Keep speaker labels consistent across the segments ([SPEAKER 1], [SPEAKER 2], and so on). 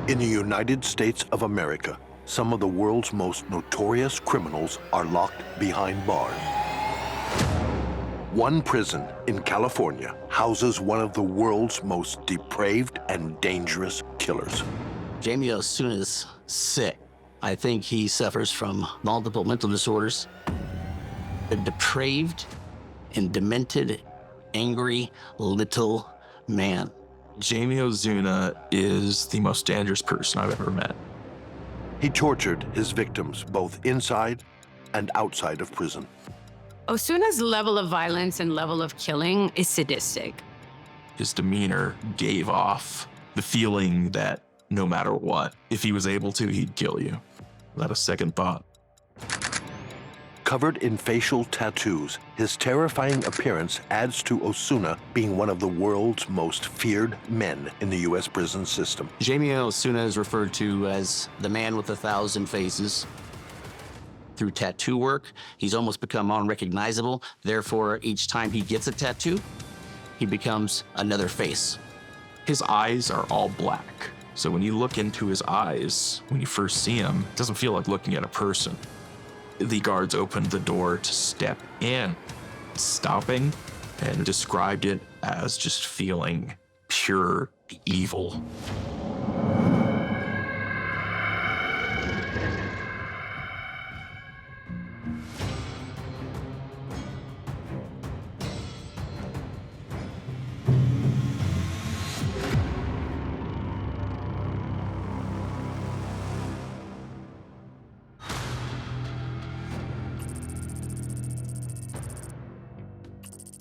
[SPEAKER 1] In the United States of America, some of the world's most notorious criminals are locked behind bars. One prison in California houses one of the world's most depraved and dangerous killers.
[SPEAKER 2] Jaime Osuna is sick. I think he suffers from multiple mental disorders. A depraved and demented, angry little man.
[SPEAKER 3] Jaime Osuna is the most dangerous person I've ever met.
[SPEAKER 1] He tortured his victims both inside and outside of prison.
[SPEAKER 4] Osuna's level of violence and level of killing is sadistic.
[SPEAKER 3] His demeanor gave off the feeling that no matter what, if he was able to, he'd kill you without a second thought.
[SPEAKER 1] Covered in facial tattoos, his terrifying appearance adds to Osuna being one of the world's most feared men in the U.S. prison system.
[SPEAKER 2] Jaime Osuna is referred to as the man with 1,000 faces. Through tattoo work, he's almost become unrecognizable. Therefore, each time he gets a tattoo, he becomes another face.
[SPEAKER 3] His eyes are all black. So when you look into his eyes, when you first see him, it doesn't feel like looking at a person. The guards opened the door to step in, stopping, and described it as just feeling pure evil.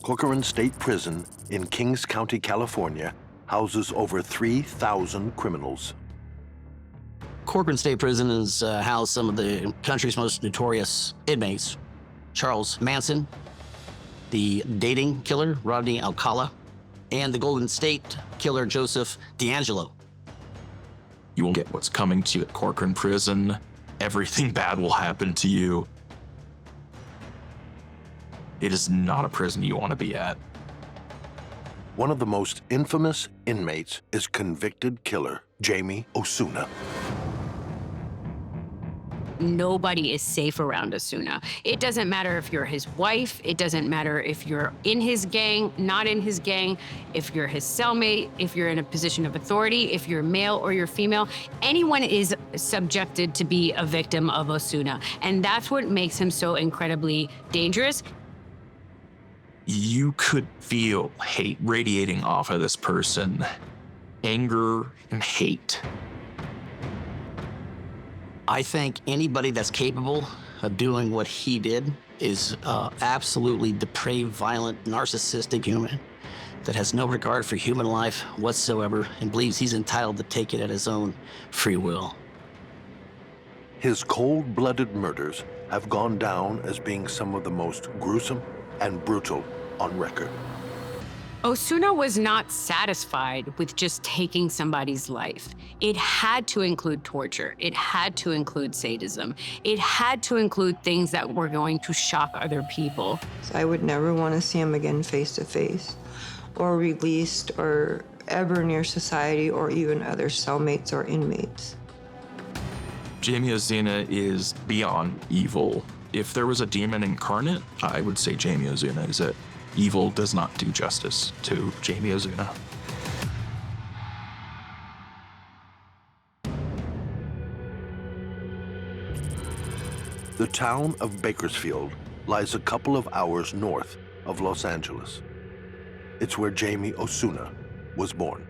[SPEAKER 1] Corcoran State Prison in Kings County, California, houses over 3,000 criminals.
[SPEAKER 2] Corcoran State Prison has housed some of the country's most notorious inmates. Charles Manson, the dating killer, Rodney Alcala, and the Golden State killer, Joseph D'Angelo.
[SPEAKER 3] You will get what's coming to you at Corcoran Prison. Everything bad will happen to you. It is not a prison you want to be at.
[SPEAKER 1] One of the most infamous inmates is convicted killer Jaime Osuna.
[SPEAKER 4] Nobody is safe around Osuna. It doesn't matter if you're his wife. It doesn't matter if you're in his gang, not in his gang, if you're his cellmate, if you're in a position of authority, if you're male or you're female. Anyone is subjected to be a victim of Osuna. And that's what makes him so incredibly dangerous.
[SPEAKER 3] You could feel hate radiating off of this person. Anger and hate.
[SPEAKER 2] I think anybody that's capable of doing what he did is absolutely depraved, violent, narcissistic human that has no regard for human life whatsoever and believes he's entitled to take it at his own free will.
[SPEAKER 1] His cold-blooded murders have gone down as being some of the most gruesome and brutal on record.
[SPEAKER 4] Osuna was not satisfied with just taking somebody's life. It had to include torture. It had to include sadism. It had to include things that were going to shock other people.
[SPEAKER 5] I would never want to see him again face to face, or released, or ever near society, or even other cellmates or inmates.
[SPEAKER 3] Jaime Osuna is beyond evil. If there was a demon incarnate, I would say Jaime Osuna is it. Evil does not do justice to Jaime Osuna.
[SPEAKER 1] The town of Bakersfield lies a couple of hours north of Los Angeles. It's where Jaime Osuna was born.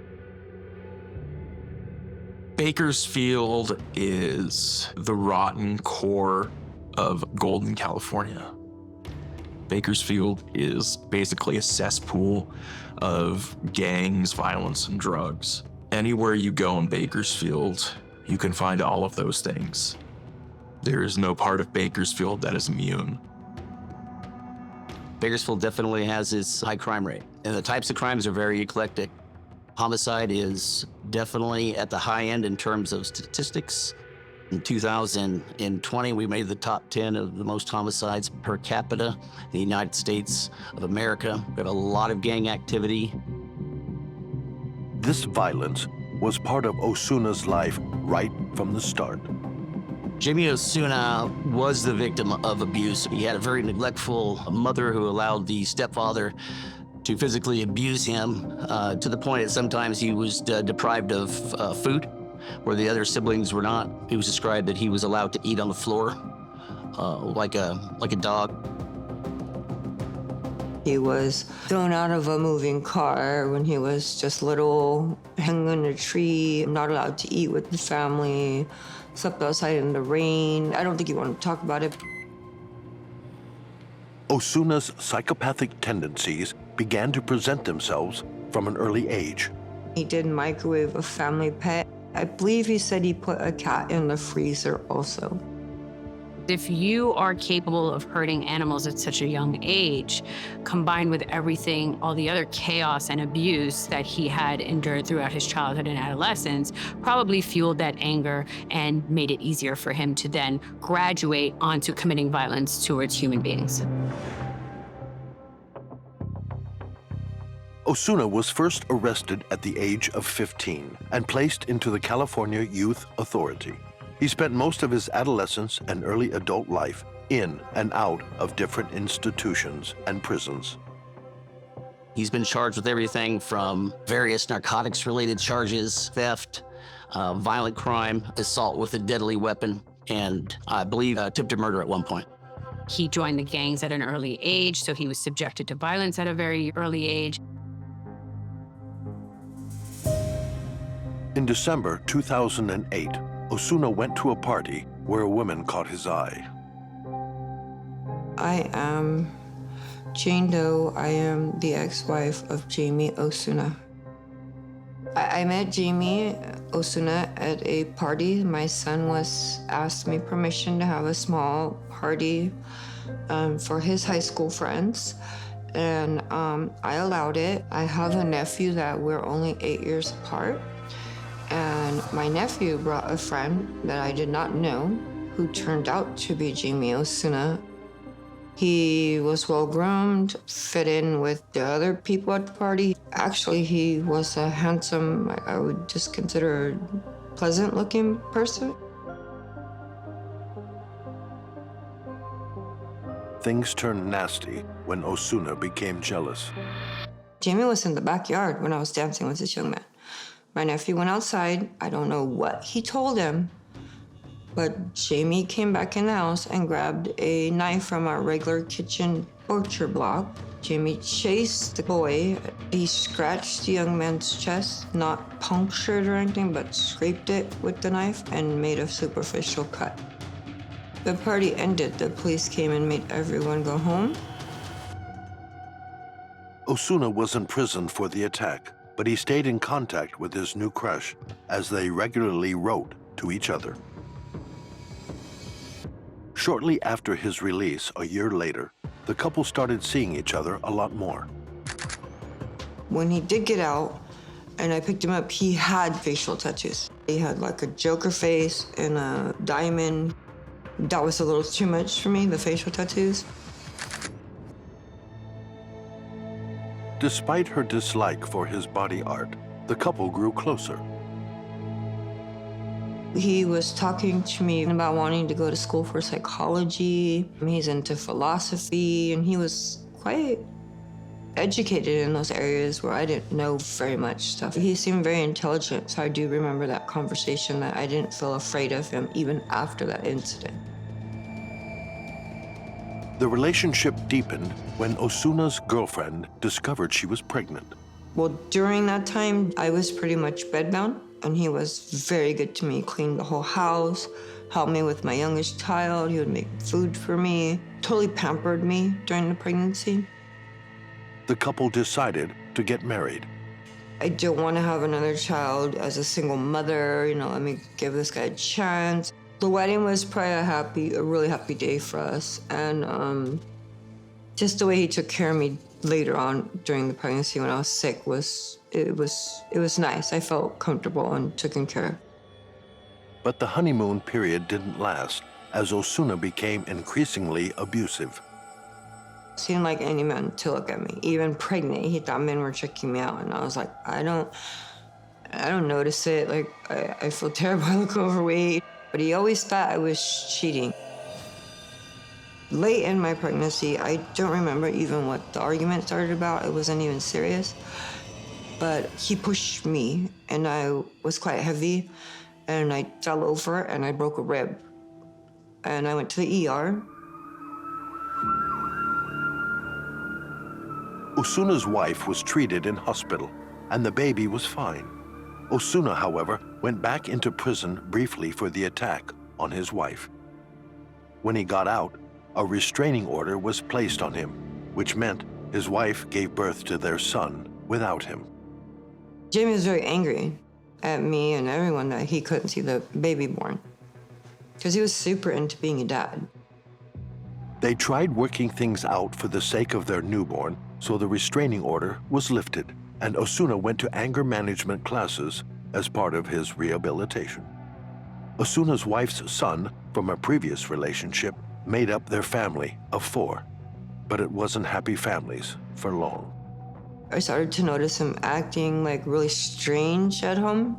[SPEAKER 3] Bakersfield is the rotten core of Golden, California. Bakersfield is basically a cesspool of gangs, violence, and drugs. Anywhere you go in Bakersfield, you can find all of those things. There is no part of Bakersfield that is immune.
[SPEAKER 2] Bakersfield definitely has its high crime rate, and the types of crimes are very eclectic. Homicide is definitely at the high end in terms of statistics. In 2020, we made the top 10 of the most homicides per capita in the United States of America. We have a lot of gang activity.
[SPEAKER 1] This violence was part of Osuna's life right from the start.
[SPEAKER 2] Jaime Osuna was the victim of abuse. He had a very neglectful mother who allowed the stepfather to physically abuse him to the point that sometimes he was deprived of food, where the other siblings were not. It was described that he was allowed to eat on the floor like a dog.
[SPEAKER 5] He was thrown out of a moving car when he was just little, hanging on a tree, not allowed to eat with the family, slept outside in the rain. I don't think he wanted to talk about it.
[SPEAKER 1] Osuna's psychopathic tendencies began to present themselves from an early age.
[SPEAKER 5] He did microwave a family pet. I believe he said he put a cat in the freezer also.
[SPEAKER 4] If you are capable of hurting animals at such a young age, combined with everything, all the other chaos and abuse that he had endured throughout his childhood and adolescence, probably fueled that anger and made it easier for him to then graduate onto committing violence towards human beings.
[SPEAKER 1] Osuna was first arrested at the age of 15 and placed into the California Youth Authority. He spent most of his adolescence and early adult life in and out of different institutions and prisons.
[SPEAKER 2] He's been charged with everything from various narcotics-related charges, theft, violent crime, assault with a deadly weapon, and I believe attempted murder at one point.
[SPEAKER 4] He joined the gangs at an early age, so he was subjected to violence at a very early age.
[SPEAKER 1] In December 2008, Osuna went to a party where a woman caught his eye.
[SPEAKER 5] I am Jane Doe. I am the ex-wife of Jaime Osuna. I met Jaime Osuna at a party. My son asked me permission to have a small party for his high school friends, and I allowed it. I have a nephew that we're only 8 years apart. And my nephew brought a friend that I did not know, who turned out to be Jaime Osuna. He was well-groomed, fit in with the other people at the party. Actually, he was a handsome, I would just consider a pleasant-looking person.
[SPEAKER 1] Things turned nasty when Osuna became jealous.
[SPEAKER 5] Jaime was in the backyard when I was dancing with this young man. My nephew went outside. I don't know what he told him, but Jaime came back in the house and grabbed a knife from our regular kitchen butcher block. Jaime chased the boy. He scratched the young man's chest, not punctured or anything, but scraped it with the knife and made a superficial cut. The party ended. The police came and made everyone go home.
[SPEAKER 1] Osuna was in prison for the attack, but he stayed in contact with his new crush as they regularly wrote to each other. Shortly after his release, a year later, the couple started seeing each other a lot more.
[SPEAKER 5] When he did get out and I picked him up, he had facial tattoos. He had like a Joker face and a diamond. That was a little too much for me, the facial tattoos.
[SPEAKER 1] Despite her dislike for his body art, the couple grew closer.
[SPEAKER 5] He was talking to me about wanting to go to school for psychology. He's into philosophy, and he was quite educated in those areas where I didn't know very much stuff. He seemed very intelligent, so I do remember that conversation that I didn't feel afraid of him even after that incident.
[SPEAKER 1] The relationship deepened when Osuna's girlfriend discovered she was pregnant.
[SPEAKER 5] Well, during that time, I was pretty much bedbound, and he was very good to me. Cleaned the whole house, helped me with my youngest child. He would make food for me, totally pampered me during the pregnancy.
[SPEAKER 1] The couple decided to get married.
[SPEAKER 5] I don't want to have another child as a single mother. Let me give this guy a chance. The wedding was probably a really happy day for us. And just the way he took care of me later on during the pregnancy when I was sick it was nice. I felt comfortable and taken care of.
[SPEAKER 1] But the honeymoon period didn't last, as Osuna became increasingly abusive.
[SPEAKER 5] Seemed like any man to look at me. Even pregnant, he thought men were checking me out. And I was like, I I don't notice it. Like, I feel terrible. I look overweight. But he always thought I was cheating. Late in my pregnancy, I don't remember even what the argument started about. It wasn't even serious. But he pushed me, and I was quite heavy, and I fell over, and I broke a rib. And I went to the ER.
[SPEAKER 1] Osuna's wife was treated in hospital, and the baby was fine. Osuna, however, went back into prison briefly for the attack on his wife. When he got out, a restraining order was placed on him, which meant his wife gave birth to their son without him.
[SPEAKER 5] Jaime was very angry at me and everyone that he couldn't see the baby born, because he was super into being a dad.
[SPEAKER 1] They tried working things out for the sake of their newborn, so the restraining order was lifted, and Osuna went to anger management classes as part of his rehabilitation. Osuna's wife's son from a previous relationship made up their family of 4, but it wasn't happy families for long.
[SPEAKER 5] I started to notice him acting like really strange at home,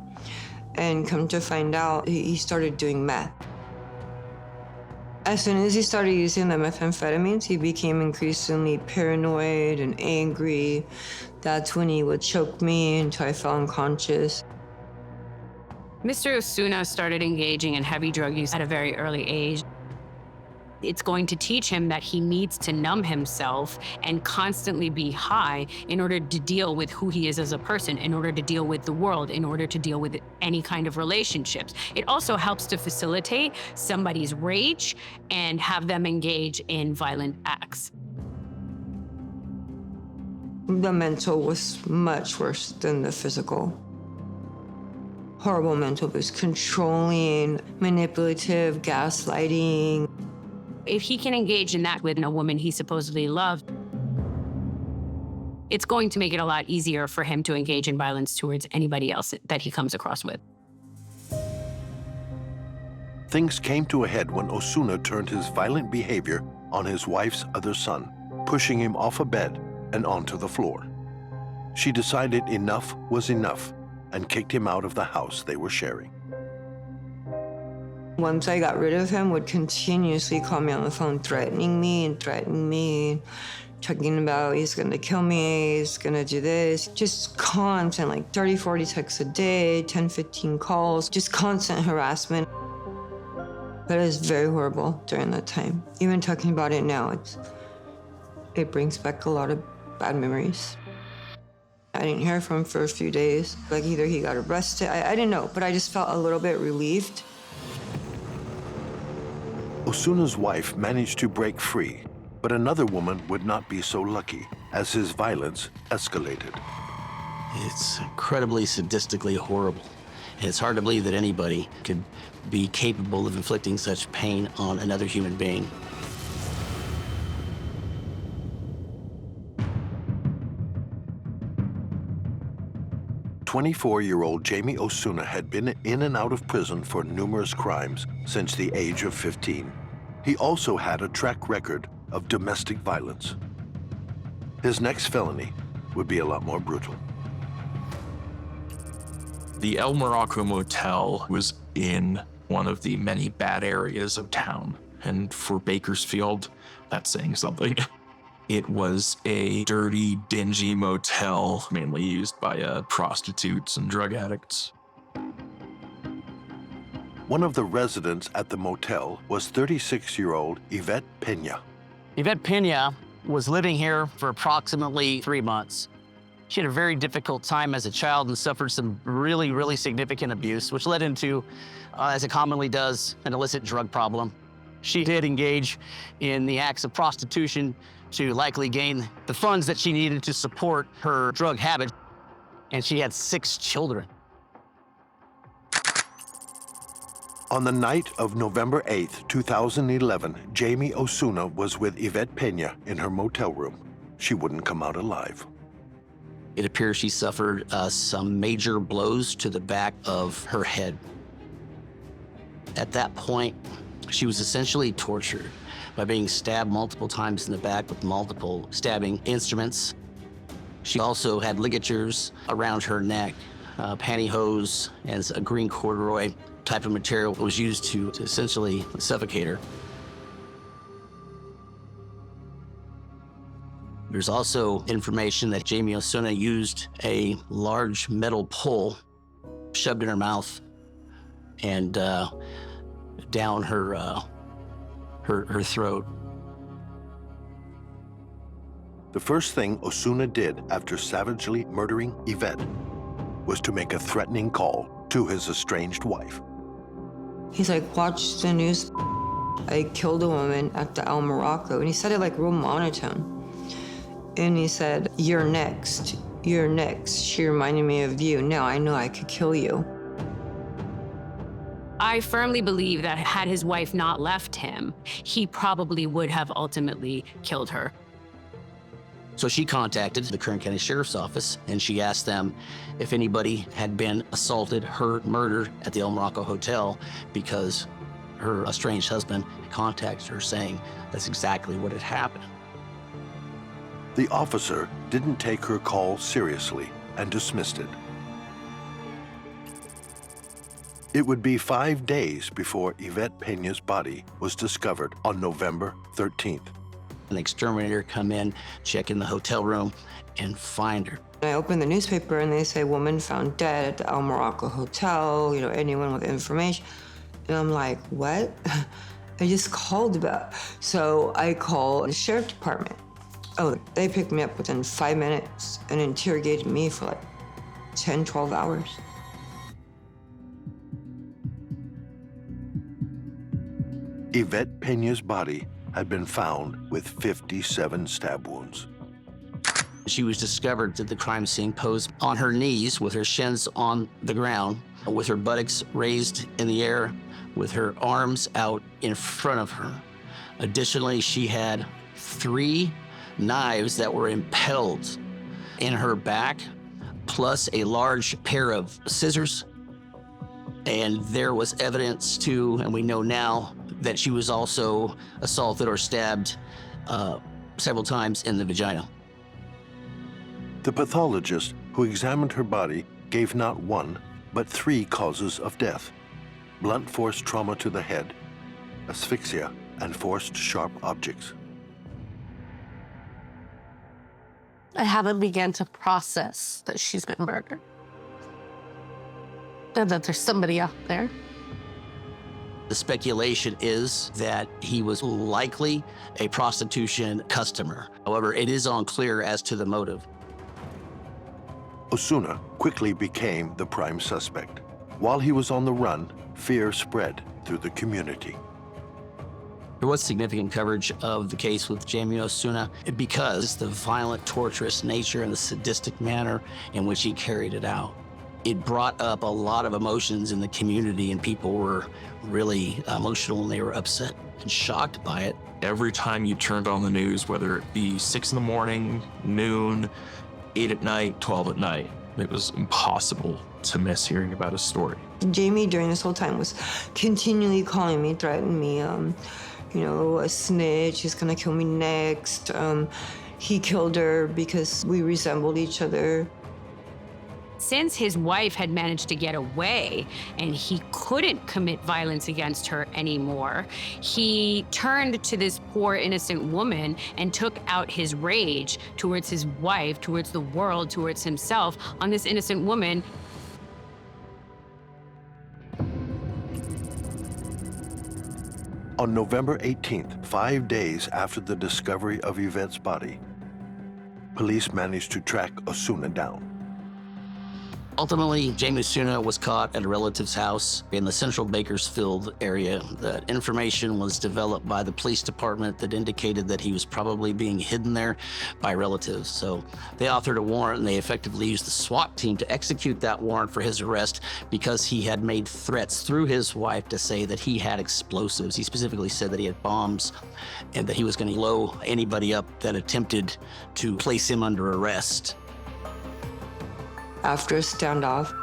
[SPEAKER 5] and come to find out, he started doing meth. As soon as he started using the methamphetamines, he became increasingly paranoid and angry. That's when he would choke me until I fell unconscious.
[SPEAKER 4] Mr. Osuna started engaging in heavy drug use at a very early age. It's going to teach him that he needs to numb himself and constantly be high in order to deal with who he is as a person, in order to deal with the world, in order to deal with any kind of relationships. It also helps to facilitate somebody's rage and have them engage in violent acts.
[SPEAKER 5] The mental was much worse than the physical. Horrible mental abuse, controlling, manipulative, gaslighting.
[SPEAKER 4] If he can engage in that with a woman he supposedly loved, it's going to make it a lot easier for him to engage in violence towards anybody else that he comes across with.
[SPEAKER 1] Things came to a head when Osuna turned his violent behavior on his wife's other son, pushing him off a bed and onto the floor. She decided enough was enough and kicked him out of the house they were sharing.
[SPEAKER 5] Once I got rid of him, would continuously call me on the phone, threatening me, talking about he's gonna kill me, he's gonna do this. Just constant, like 30, 40 texts a day, 10, 15 calls, just constant harassment. But it was very horrible during that time. Even talking about it now, it brings back a lot of bad memories. I didn't hear from him for a few days. Like either he got arrested, I didn't know, but I just felt a little bit relieved.
[SPEAKER 1] Osuna's wife managed to break free, but another woman would not be so lucky as his violence escalated.
[SPEAKER 2] It's incredibly sadistically horrible. And it's hard to believe that anybody could be capable of inflicting such pain on another human being.
[SPEAKER 1] "24-year-old Jaime Osuna had been in and out of prison for numerous crimes since the age of 15. He also had a track record of domestic violence. His next felony would be a lot more brutal.
[SPEAKER 3] The El Morocco Motel was in one of the many bad areas of town, and for Bakersfield, that's saying something. It was a dirty, dingy motel, mainly used by prostitutes and drug addicts.
[SPEAKER 1] One of the residents at the motel was 36-year-old Yvette Pena.
[SPEAKER 2] Yvette Pena was living here for approximately 3 months. She had a very difficult time as a child and suffered some really, really significant abuse, which led into, as it commonly does, an illicit drug problem. She did engage in the acts of prostitution to likely gain the funds that she needed to support her drug habit, and she had 6 children.
[SPEAKER 1] On the night of November 8th, 2011, Jaime Osuna was with Yvette Pena in her motel room. She wouldn't come out alive.
[SPEAKER 2] It appears she suffered some major blows to the back of her head. At that point, she was essentially tortured by being stabbed multiple times in the back with multiple stabbing instruments. She also had ligatures around her neck pantyhose and a green corduroy type of material was used to essentially suffocate her. There's also information that Jaime Osuna used a large metal pole shoved in her mouth and down her throat.
[SPEAKER 1] The first thing Osuna did after savagely murdering Yvette was to make a threatening call to his estranged wife.
[SPEAKER 5] He's like, watch the news. I killed a woman at the El Morocco. And he said it like real monotone. And he said, you're next. You're next. She reminded me of you. Now I know I could kill you.
[SPEAKER 4] I firmly believe that had his wife not left him, he probably would have ultimately killed her.
[SPEAKER 2] So she contacted the Kern County Sheriff's Office and she asked them if anybody had been assaulted, hurt, murdered at the El Morocco Hotel because her estranged husband contacted her saying that's exactly what had happened.
[SPEAKER 1] The officer didn't take her call seriously and dismissed it. It would be 5 days before Yvette Peña's body was discovered on November 13th.
[SPEAKER 2] An exterminator come in, check in the hotel room, and find her.
[SPEAKER 5] I opened the newspaper and they say, woman found dead at the El Morocco Hotel, you know, anyone with information. And I'm like, what? I just called about. So I call the sheriff department. Oh, they picked me up within 5 minutes and interrogated me for like 10, 12 hours.
[SPEAKER 1] Yvette Peña's body had been found with 57 stab wounds.
[SPEAKER 2] She was discovered at the crime scene posed on her knees with her shins on the ground, with her buttocks raised in the air, with her arms out in front of her. Additionally, she had 3 knives that were impaled in her back, plus a large pair of scissors. And there was evidence too, and we know now, that she was also assaulted or stabbed several times in the vagina.
[SPEAKER 1] The pathologist who examined her body gave not 1, but 3 causes of death: blunt force trauma to the head, asphyxia, and forced sharp objects.
[SPEAKER 6] I haven't begun to process that she's been murdered. And that there's somebody out there.
[SPEAKER 2] The speculation is that he was likely a prostitution customer. However, it is unclear as to the motive.
[SPEAKER 1] Osuna quickly became the prime suspect. While he was on the run, fear spread through the community.
[SPEAKER 2] There was significant coverage of the case with Jaime Osuna because the violent, torturous nature and the sadistic manner in which he carried it out. It brought up a lot of emotions in the community, and people were really emotional and they were upset and shocked by it.
[SPEAKER 3] Every time you turned on the news, whether it be 6 in the morning, noon, 8 at night, 12 at night, it was impossible to miss hearing about his story.
[SPEAKER 5] Jaime during this whole time was continually calling me, threatening me, you know, a snitch, he's gonna kill me next. He killed her because we resembled each other.
[SPEAKER 4] Since his wife had managed to get away and he couldn't commit violence against her anymore, he turned to this poor innocent woman and took out his rage towards his wife, towards the world, towards himself on this innocent woman.
[SPEAKER 1] On November 18th, 5 days after the discovery of Yvette's body, police managed to track Osuna down.
[SPEAKER 2] Ultimately, Jaime Osuna was caught at a relative's house in the central Bakersfield area. The information was developed by the police department that indicated that he was probably being hidden there by relatives. So they authored a warrant and they effectively used the SWAT team to execute that warrant for his arrest because he had made threats through his wife to say that he had explosives. He specifically said that he had bombs and that he was going to blow anybody up that attempted to place him under arrest.
[SPEAKER 5] After a standoff,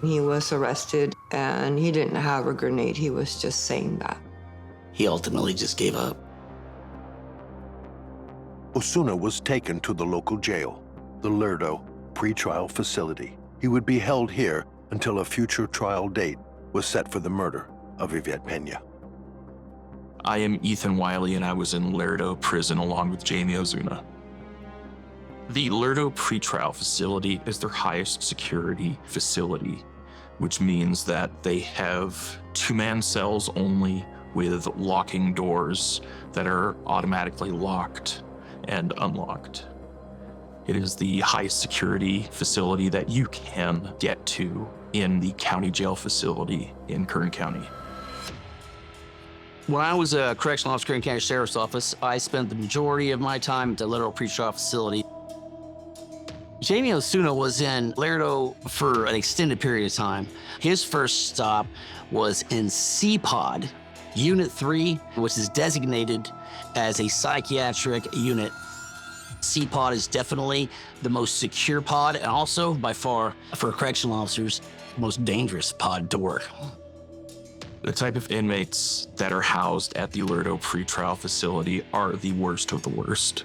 [SPEAKER 5] he was arrested and he didn't have a grenade. He was just saying that.
[SPEAKER 2] He ultimately just gave up.
[SPEAKER 1] Osuna was taken to the local jail, the Lerdo pretrial facility. He would be held here until a future trial date was set for the murder of Yvette Pena.
[SPEAKER 3] I am Ethan Wiley, and I was in Lerdo prison along with Jaime Osuna. The Lerdo pretrial facility is their highest security facility, which means that they have two-man cells only with locking doors that are automatically locked and unlocked. It is the highest security facility that you can get to in the county jail facility in Kern County.
[SPEAKER 2] When I was a correctional officer in County Sheriff's Office, I spent the majority of my time at the Lerdo pretrial facility. Jaime Osuna was in Lerdo for an extended period of time. His first stop was in C-Pod, Unit 3, which is designated as a psychiatric unit. C-Pod is definitely the most secure pod, and also, by far, for correctional officers, the most dangerous pod to work.
[SPEAKER 3] The type of inmates that are housed at the Lerdo pretrial facility are the worst of the worst.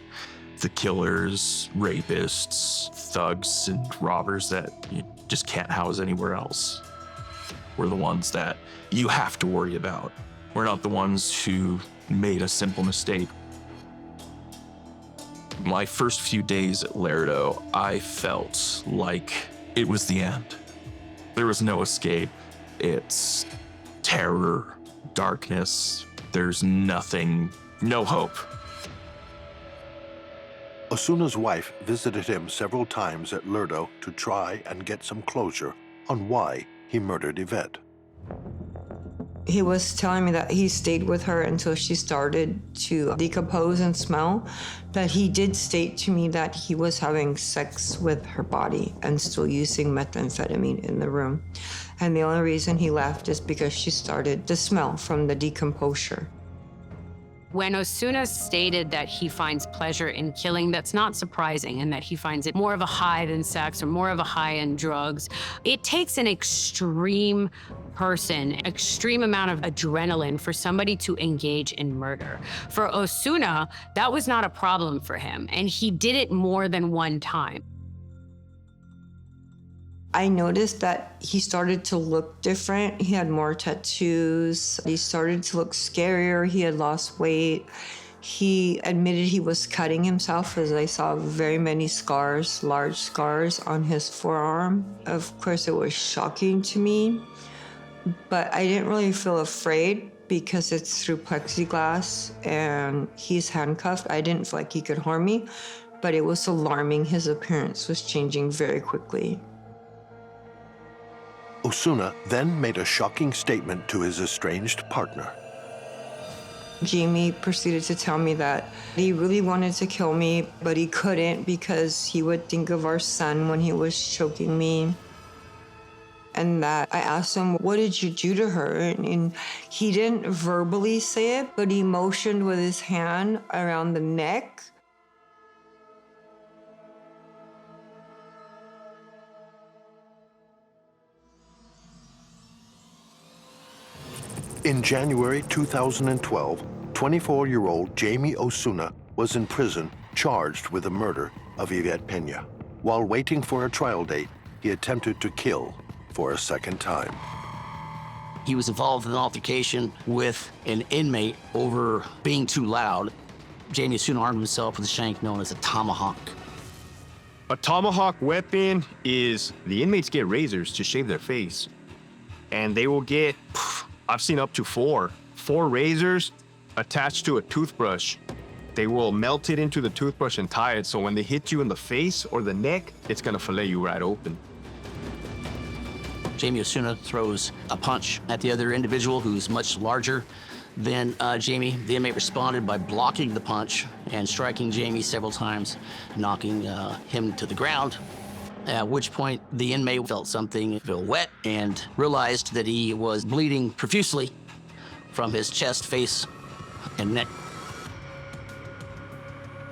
[SPEAKER 3] The killers, rapists, thugs, and robbers that you just can't house anywhere else. We're the ones that you have to worry about. We're not the ones who made a simple mistake. My first few days at Lerdo, I felt like it was the end. There was no escape. It's terror, darkness. There's nothing, no hope.
[SPEAKER 1] Osuna's wife visited him several times at Lerdo to try and get some closure on why he murdered Yvette.
[SPEAKER 5] He was telling me that he stayed with her until she started to decompose and smell, that he did state to me that he was having sex with her body and still using methamphetamine in the room. And the only reason he left is because she started to smell from the decomposure.
[SPEAKER 4] When Osuna stated that he finds pleasure in killing, that's not surprising, and that he finds it more of a high than sex or more of a high in drugs. It takes an extreme person, extreme amount of adrenaline for somebody to engage in murder. For Osuna, that was not a problem for him, and he did it more than one time.
[SPEAKER 5] I noticed that he started to look different. He had more tattoos. He started to look scarier. He had lost weight. He admitted he was cutting himself, as I saw very many scars, large scars on his forearm. Of course, it was shocking to me, but I didn't really feel afraid because it's through plexiglass and he's handcuffed. I didn't feel like he could harm me, but it was alarming. His appearance was changing very quickly.
[SPEAKER 1] Osuna then made a shocking statement to his estranged partner.
[SPEAKER 5] Jaime proceeded to tell me that he really wanted to kill me, but he couldn't because he would think of our son when he was choking me. And that I asked him, "What did you do to her?" And he didn't verbally say it, but he motioned with his hand around the neck.
[SPEAKER 1] In January 2012, 24-year-old Jaime Osuna was in prison charged with the murder of Yvette Pena. While waiting for a trial date, he attempted to kill for a second time.
[SPEAKER 2] He was involved in an altercation with an inmate over being too loud. Jaime Osuna armed himself with a shank known as a tomahawk.
[SPEAKER 7] A tomahawk weapon is the inmates get razors to shave their face, and they will get, I've seen up to four razors attached to a toothbrush. They will melt it into the toothbrush and tie it, so when they hit you in the face or the neck, it's gonna fillet you right open.
[SPEAKER 2] Jaime Osuna throws a punch at the other individual who's much larger than Jaime. The inmate responded by blocking the punch and striking Jaime several times, knocking him to the ground. At which point, the inmate felt something feel wet and realized that he was bleeding profusely from his chest, face, and neck.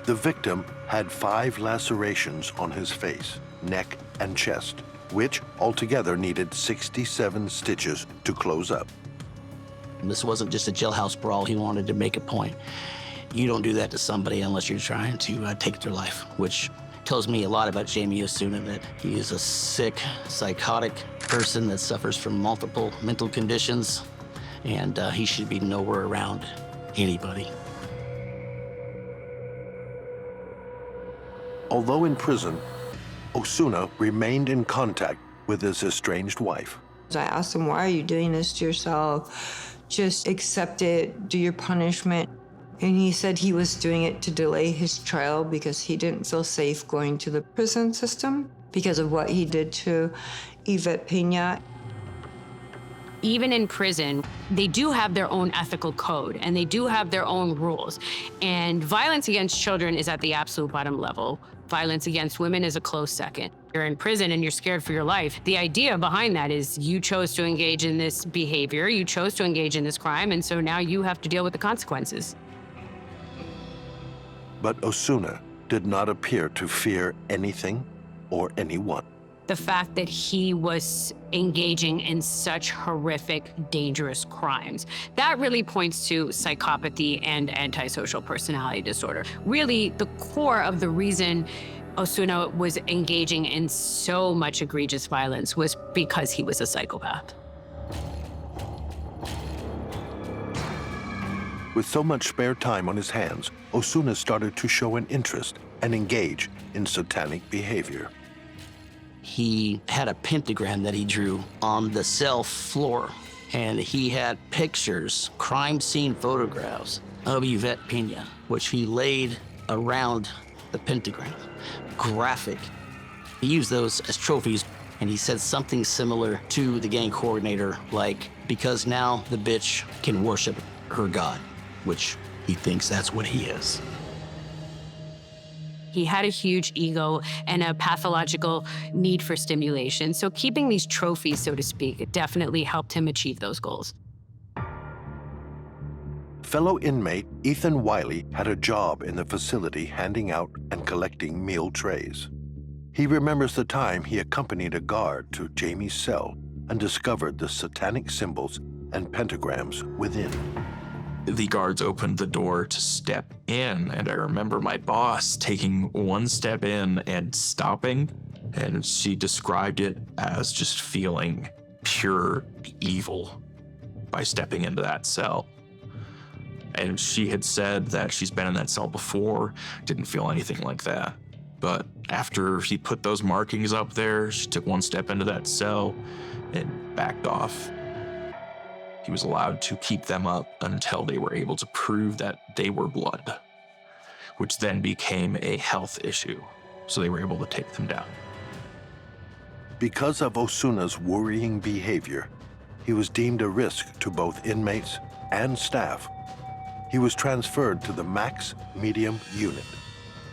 [SPEAKER 1] The victim had 5 lacerations on his face, neck, and chest, which altogether needed 67 stitches to close up.
[SPEAKER 2] And this wasn't just a jailhouse brawl. He wanted to make a point. You don't do that to somebody unless you're trying to take their life, which tells me a lot about Jaime Osuna, that he is a sick, psychotic person that suffers from multiple mental conditions, and he should be nowhere around anybody.
[SPEAKER 1] Although in prison, Osuna remained in contact with his estranged wife.
[SPEAKER 5] I asked him, why are you doing this to yourself? Just accept it, do your punishment. And he said he was doing it to delay his trial because he didn't feel safe going to the prison system because of what he did to Yvette Pena.
[SPEAKER 4] Even in prison, they do have their own ethical code and they do have their own rules. And violence against children is at the absolute bottom level. Violence against women is a close second. You're in prison and you're scared for your life. The idea behind that is you chose to engage in this behavior, you chose to engage in this crime, and so now you have to deal with the consequences.
[SPEAKER 1] But Osuna did not appear to fear anything or anyone.
[SPEAKER 4] The fact that he was engaging in such horrific, dangerous crimes, that really points to psychopathy and antisocial personality disorder. Really, the core of the reason Osuna was engaging in so much egregious violence was because he was a psychopath.
[SPEAKER 1] With so much spare time on his hands, Osuna started to show an interest and engage in satanic behavior.
[SPEAKER 2] He had a pentagram that he drew on the cell floor, and he had pictures, crime scene photographs of Yvette Pena, which he laid around the pentagram. Graphic. He used those as trophies, and he said something similar to the gang coordinator, like, because now the bitch can worship her God, which he thinks that's what he is.
[SPEAKER 4] He had a huge ego and a pathological need for stimulation. So keeping these trophies, so to speak, definitely helped him achieve those goals.
[SPEAKER 1] Fellow inmate Ethan Wiley had a job in the facility handing out and collecting meal trays. He remembers the time he accompanied a guard to Jamie's cell and discovered the satanic symbols and pentagrams within.
[SPEAKER 3] The guards opened the door to step in, and I remember my boss taking one step in and stopping, and she described it as just feeling pure evil by stepping into that cell. And she had said that she's been in that cell before, didn't feel anything like that. But after she put those markings up there, she took one step into that cell and backed off. He was allowed to keep them up until they were able to prove that they were blood, which then became a health issue. So they were able to take them down.
[SPEAKER 1] Because of Osuna's worrying behavior, he was deemed a risk to both inmates and staff. He was transferred to the Max Medium Unit,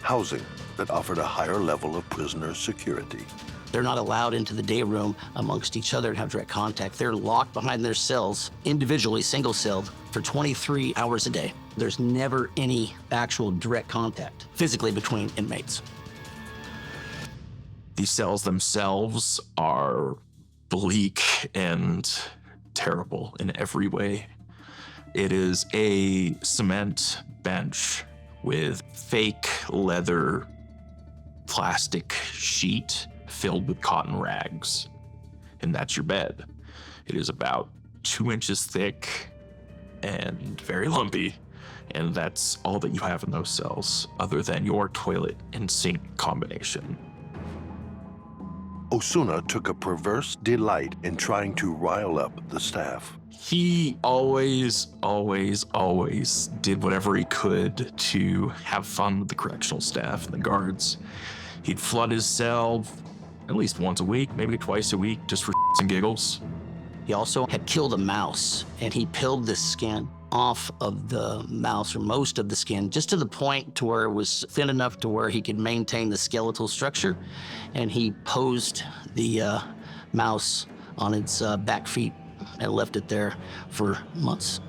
[SPEAKER 1] housing that offered a higher level of prisoner security.
[SPEAKER 2] They're not allowed into the day room amongst each other and have direct contact. They're locked behind their cells, individually, single-celled, for 23 hours a day. There's never any actual direct contact physically between inmates.
[SPEAKER 3] These cells themselves are bleak and terrible in every way. It is a cement bench with fake leather plastic sheet filled with cotton rags, and that's your bed. It is about 2 inches thick and very lumpy, and that's all that you have in those cells, other than your toilet and sink combination.
[SPEAKER 1] Osuna took a perverse delight in trying to rile up the staff.
[SPEAKER 3] He always did whatever he could to have fun with the correctional staff and the guards. He'd flood his cell at least once a week, maybe twice a week, just for and giggles.
[SPEAKER 2] He also had killed a mouse, and he peeled the skin off of the mouse, or most of the skin, just to the point to where it was thin enough to where he could maintain the skeletal structure, and he posed the mouse on its back feet and left it there for months.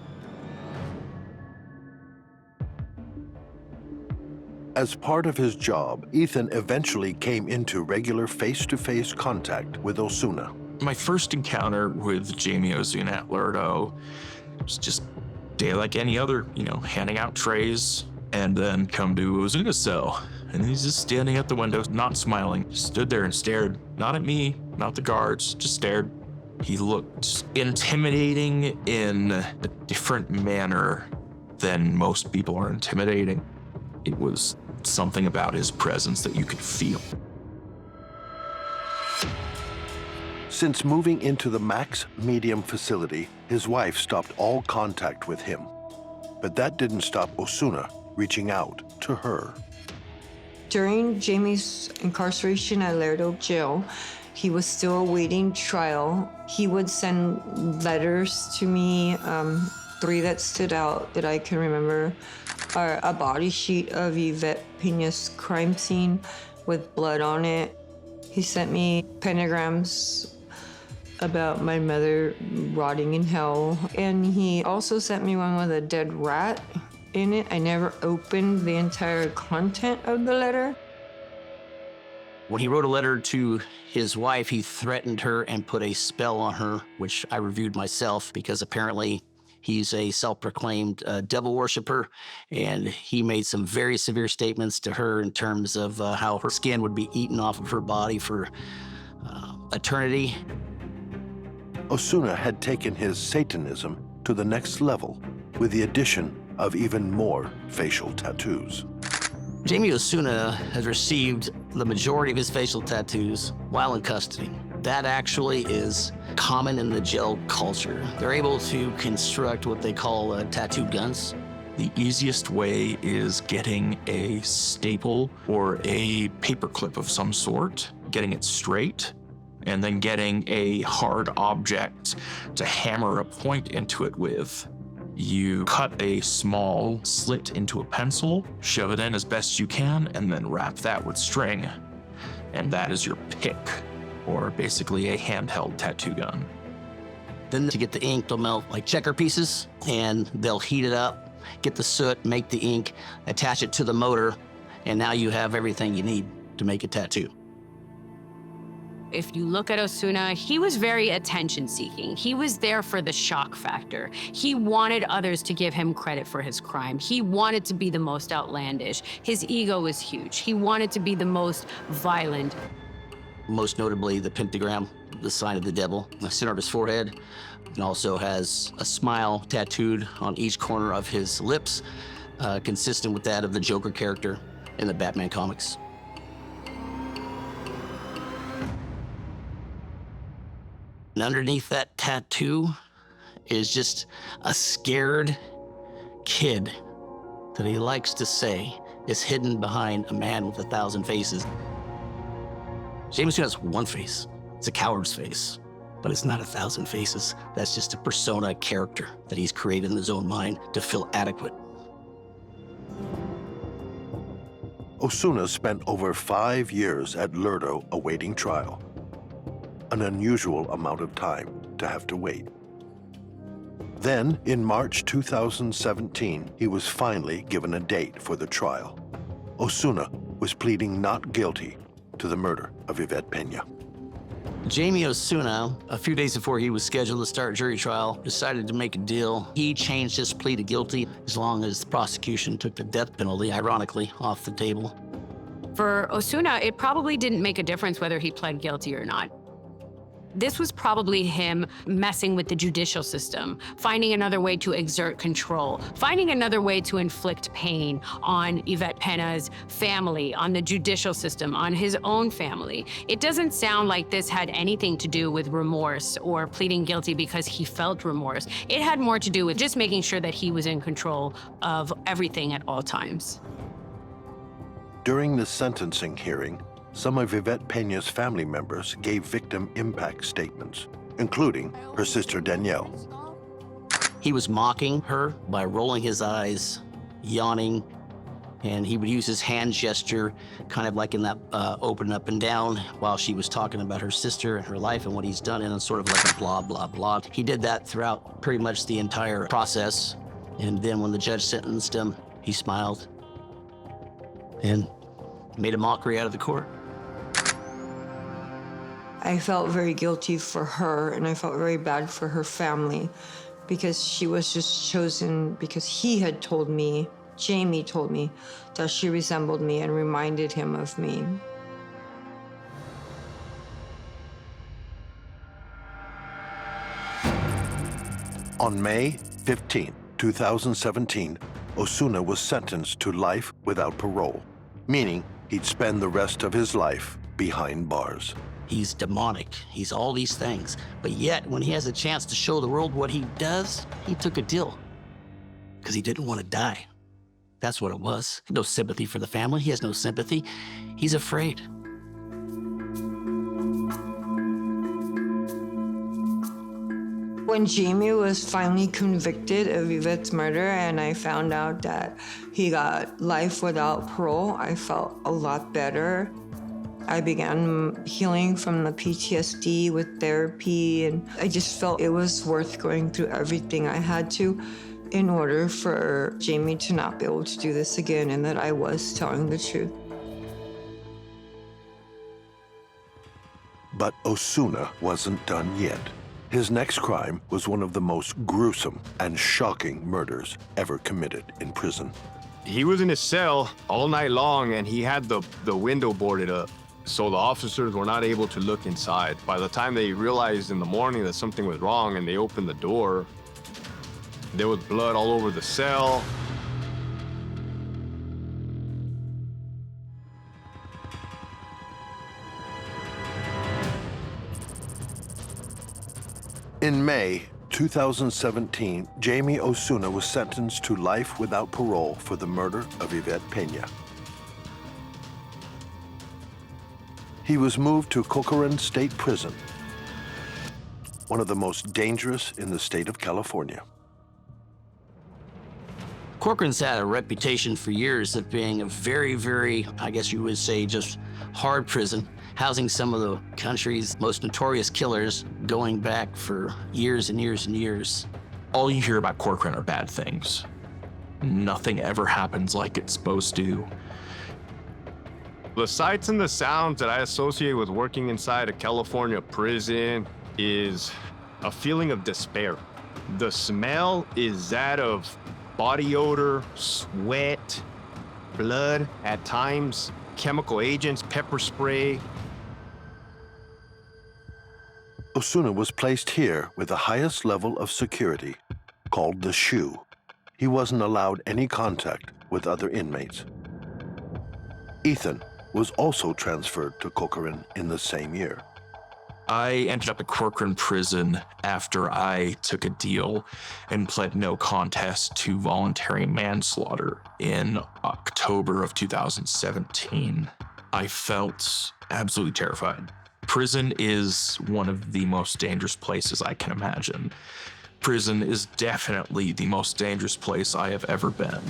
[SPEAKER 1] As part of his job, Ethan eventually came into regular face-to-face contact with Osuna.
[SPEAKER 3] My first encounter with Jaime Osuna at Lerdo was just day like any other, handing out trays, and then come to Osuna's cell. and he's just standing at the window, not smiling. Just stood there and stared. Not at me, not the guards, just stared. He looked intimidating in a different manner than most people are intimidating. It was something about his presence that you could feel.
[SPEAKER 1] Since moving into the max medium facility, his wife stopped all contact with him. But that didn't stop Osuna reaching out to her.
[SPEAKER 5] During Jaime's incarceration at Radial jail, he was still awaiting trial. He would send letters to me. 3 that stood out that I can remember are a body sheet of Yvette Peña's crime scene with blood on it. He sent me pentagrams about my mother rotting in hell. And he also sent me one with a dead rat in it. I never opened the entire content of the letter.
[SPEAKER 2] When he wrote a letter to his wife, he threatened her and put a spell on her, which I reviewed myself because apparently he's a self-proclaimed devil worshiper, and he made some very severe statements to her in terms of how her skin would be eaten off of her body for eternity.
[SPEAKER 1] Osuna had taken his Satanism to the next level with the addition of even more facial tattoos.
[SPEAKER 2] Jaime Osuna has received the majority of his facial tattoos while in custody. That actually is common in the jail culture. They're able to construct what they call tattoo guns.
[SPEAKER 3] The easiest way is getting a staple or a paperclip of some sort, getting it straight, and then getting a hard object to hammer a point into it with. You cut a small slit into a pencil, shove it in as best you can, and then wrap that with string. And that is your pick, or basically a handheld tattoo gun.
[SPEAKER 2] Then to get the ink, they'll melt like checker pieces, and they'll heat it up, get the soot, make the ink, attach it to the motor, and now you have everything you need to make a tattoo.
[SPEAKER 4] If you look at Osuna, he was very attention-seeking. He was there for the shock factor. He wanted others to give him credit for his crime. He wanted to be the most outlandish. His ego was huge. He wanted to be the most violent.
[SPEAKER 2] Most notably, the pentagram, the sign of the devil, in the center of his forehead, and also has a smile tattooed on each corner of his lips, consistent with that of the Joker character in the Batman comics. And underneath that tattoo is just a scared kid that he likes to say is hidden behind a man with 1,000 faces. Jaime Osuna has one face. It's a coward's face, but it's not 1,000 faces. That's just a persona, character that he's created in his own mind to feel adequate.
[SPEAKER 1] Osuna spent over 5 years at Radial awaiting trial. An unusual amount of time to have to wait. Then, in March 2017, he was finally given a date for the trial. Osuna was pleading not guilty to the murder of Yvette Peña.
[SPEAKER 2] Jaime Osuna, a few days before he was scheduled to start jury trial, decided to make a deal. He changed his plea to guilty as long as the prosecution took the death penalty, ironically, off the table.
[SPEAKER 4] For Osuna, it probably didn't make a difference whether he pled guilty or not. This was probably him messing with the judicial system, finding another way to exert control, finding another way to inflict pain on Yvette Peña's family, on the judicial system, on his own family. It doesn't sound like this had anything to do with remorse or pleading guilty because he felt remorse. It had more to do with just making sure that he was in control of everything at all times.
[SPEAKER 1] During the sentencing hearing, some of Yvette Peña's family members gave victim impact statements, including her sister Danielle.
[SPEAKER 2] He was mocking her by rolling his eyes, yawning, and he would use his hand gesture, kind of like in that open up and down, while she was talking about her sister and her life and what he's done, and sort of like a blah, blah, blah. He did that throughout pretty much the entire process. And then when the judge sentenced him, he smiled and made a mockery out of the court.
[SPEAKER 5] I felt very guilty for her, and I felt very bad for her family because she was just chosen because he had told me Jaime told me that she resembled me and reminded him of me.
[SPEAKER 1] On May 15, 2017, Osuna was sentenced to life without parole, meaning he'd spend the rest of his life behind bars.
[SPEAKER 2] He's demonic. He's all these things. But yet, when he has a chance to show the world what he does, he took a deal. Because he didn't want to die. That's what it was. No sympathy for the family. He has no sympathy. He's afraid.
[SPEAKER 5] When Jaime was finally convicted of Yvette's murder and I found out that he got life without parole, I felt a lot better. I began healing from the PTSD with therapy, and I just felt it was worth going through everything I had to in order for Jaime to not be able to do this again, and that I was telling the truth.
[SPEAKER 1] But Osuna wasn't done yet. His next crime was one of the most gruesome and shocking murders ever committed in prison.
[SPEAKER 7] He was in his cell all night long, and he had the window boarded up. So the officers were not able to look inside. By the time they realized in the morning that something was wrong and they opened the door, there was blood all over the cell.
[SPEAKER 1] In May 2017, Jaime Osuna was sentenced to life without parole for the murder of Yvette Peña. He was moved to Corcoran State Prison, one of the most dangerous in the state of California.
[SPEAKER 2] Corcoran's had a reputation for years of being a very, very, I guess you would say, just hard prison, housing some of the country's most notorious killers going back for years and years and years.
[SPEAKER 3] All you hear about Corcoran are bad things. Nothing ever happens like it's supposed to.
[SPEAKER 7] The sights and the sounds that I associate with working inside a California prison is a feeling of despair. The smell is that of body odor, sweat, blood at times, chemical agents, pepper spray.
[SPEAKER 1] Osuna was placed here with the highest level of security, called the SHU. He wasn't allowed any contact with other inmates. Ethan was also transferred to Corcoran in the same year.
[SPEAKER 3] I ended up at Corcoran Prison after I took a deal and pled no contest to voluntary manslaughter in October of 2017. I felt absolutely terrified. Prison is one of the most dangerous places I can imagine. Prison is definitely the most dangerous place I have ever been.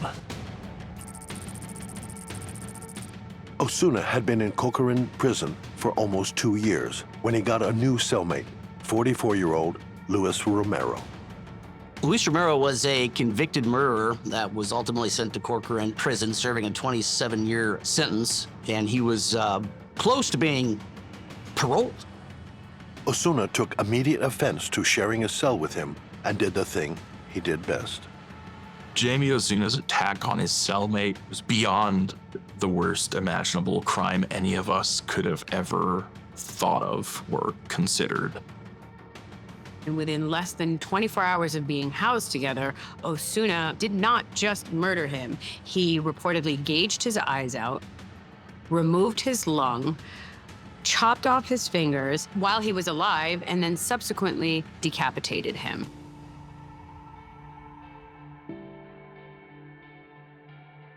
[SPEAKER 1] Osuna had been in Corcoran Prison for almost 2 years when he got a new cellmate, 44-year-old Luis Romero.
[SPEAKER 2] Luis Romero was a convicted murderer that was ultimately sent to Corcoran Prison, serving a 27-year sentence, and he was close to being paroled.
[SPEAKER 1] Osuna took immediate offense to sharing a cell with him and did the thing he did best.
[SPEAKER 3] Jaime Osuna's attack on his cellmate was beyond the worst imaginable crime any of us could have ever thought of or considered.
[SPEAKER 4] And within less than 24 hours of being housed together, Osuna did not just murder him. He reportedly gauged his eyes out, removed his lung, chopped off his fingers while he was alive, and then subsequently decapitated him.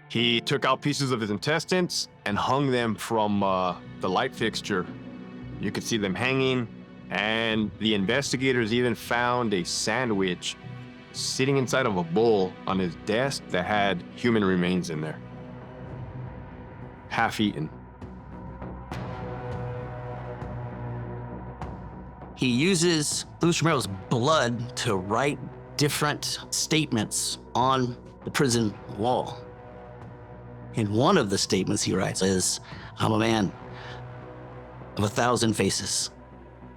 [SPEAKER 7] He took out pieces of his intestines and hung them from the light fixture. You could see them hanging, and the investigators even found a sandwich sitting inside of a bowl on his desk that had human remains in there, half eaten.
[SPEAKER 2] He uses Luis Romero's blood to write different statements on the prison wall. And one of the statements he writes is, "I'm a man of 1,000 faces."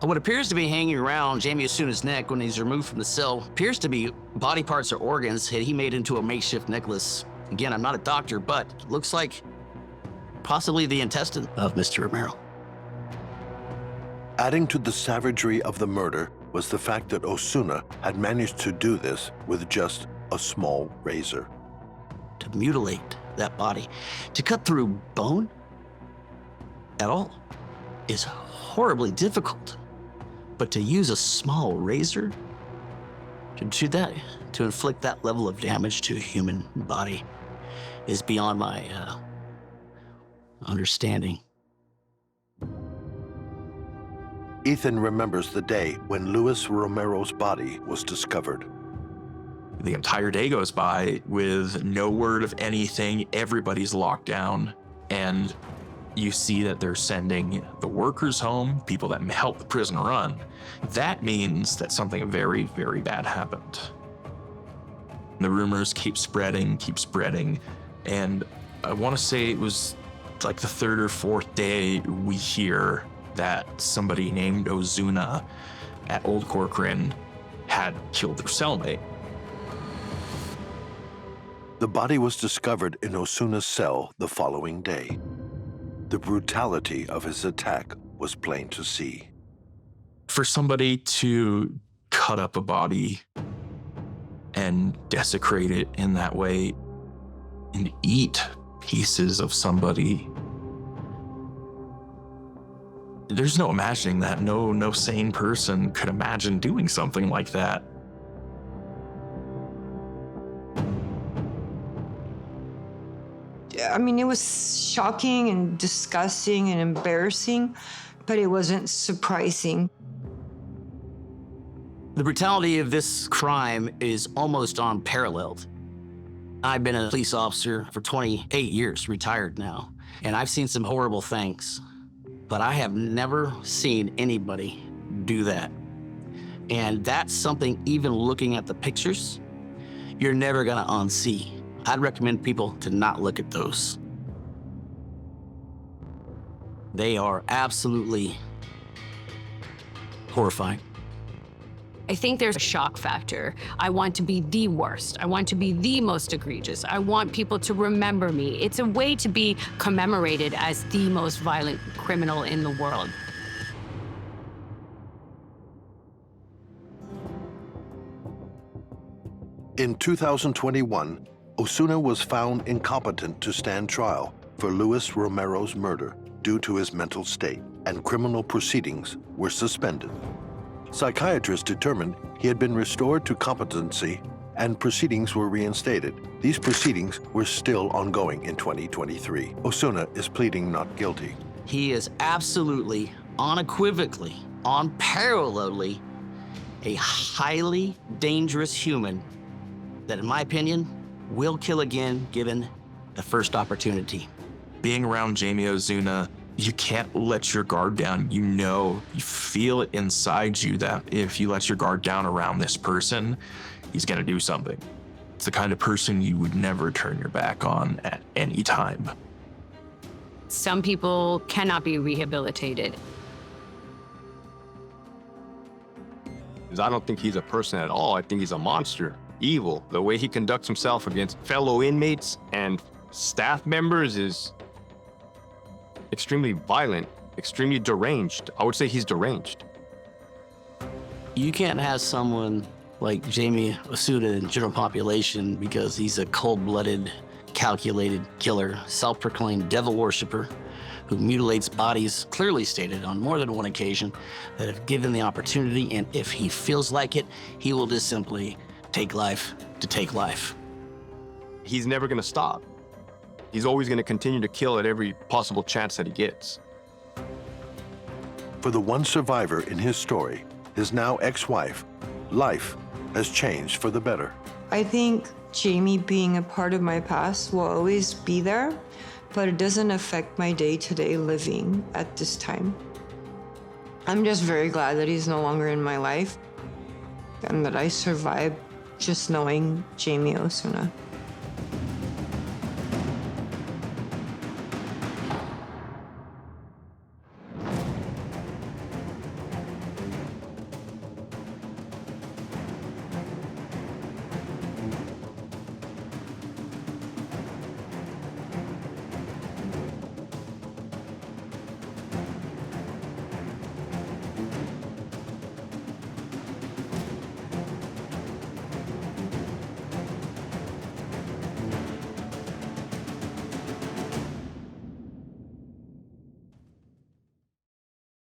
[SPEAKER 2] What appears to be hanging around Jaime Osuna's neck when he's removed from the cell appears to be body parts or organs that he made into a makeshift necklace Again, I'm not a doctor, but it looks like possibly the intestine of Mr. Romero.
[SPEAKER 1] Adding to the savagery of the murder was the fact that Osuna had managed to do this with just a small razor.
[SPEAKER 2] To mutilate that body, to cut through bone at all, is horribly difficult. But to use a small razor to do that, to inflict that level of damage to a human body, is beyond my understanding.
[SPEAKER 1] Ethan remembers the day when Luis Romero's body was discovered.
[SPEAKER 3] The entire day goes by with no word of anything. Everybody's locked down, and you see that they're sending the workers home, people that help the prison run. That means that something very, very bad happened. The rumors keep spreading, and I want to say it was like the third or fourth day we hear that somebody named Osuna at Old Corcoran had killed their cellmate.
[SPEAKER 1] The body was discovered in Osuna's cell the following day. The brutality of his attack was plain to see.
[SPEAKER 3] For somebody to cut up a body and desecrate it in that way and eat pieces of somebody, there's no imagining that. No sane person could imagine doing something like that.
[SPEAKER 5] I mean, it was shocking and disgusting and embarrassing, but it wasn't surprising.
[SPEAKER 2] The brutality of this crime is almost unparalleled. I've been a police officer for 28 years, retired now, and I've seen some horrible things, but I have never seen anybody do that. And that's something, even looking at the pictures, you're never gonna unsee. I'd recommend people to not look at those. They are absolutely horrifying.
[SPEAKER 4] I think there's a shock factor. I want to be the worst. I want to be the most egregious. I want people to remember me. It's a way to be commemorated as the most violent criminal in the world.
[SPEAKER 1] In 2021, Osuna was found incompetent to stand trial for Luis Romero's murder due to his mental state, and criminal proceedings were suspended. Psychiatrists determined he had been restored to competency and proceedings were reinstated. These proceedings were still ongoing in 2023. Osuna is pleading not guilty.
[SPEAKER 2] He is absolutely, unequivocally, unparalleledly a highly dangerous human that, in my opinion, will kill again given the first opportunity.
[SPEAKER 3] Being around Jaime Osuna, you can't let your guard down. You know, you feel it inside you that if you let your guard down around this person, he's gonna do something. It's the kind of person you would never turn your back on at any time.
[SPEAKER 4] Some people cannot be rehabilitated.
[SPEAKER 7] I don't think he's a person at all. I think he's a monster. Evil. The way he conducts himself against fellow inmates and staff members is extremely violent, extremely deranged. I would say he's deranged.
[SPEAKER 2] You can't have someone like Jaime Osuna in the general population because he's a cold-blooded, calculated killer, self-proclaimed devil worshiper who mutilates bodies, clearly stated on more than one occasion, that if given the opportunity and if he feels like it, he will just simply take life to take life.
[SPEAKER 7] He's never going to stop. He's always going to continue to kill at every possible chance that he gets.
[SPEAKER 1] For the one survivor in his story, his now ex-wife, life has changed for the better.
[SPEAKER 5] I think Jaime being a part of my past will always be there, but it doesn't affect my day-to-day living at this time. I'm just very glad that he's no longer in my life and that I survived just knowing Jaime Osuna.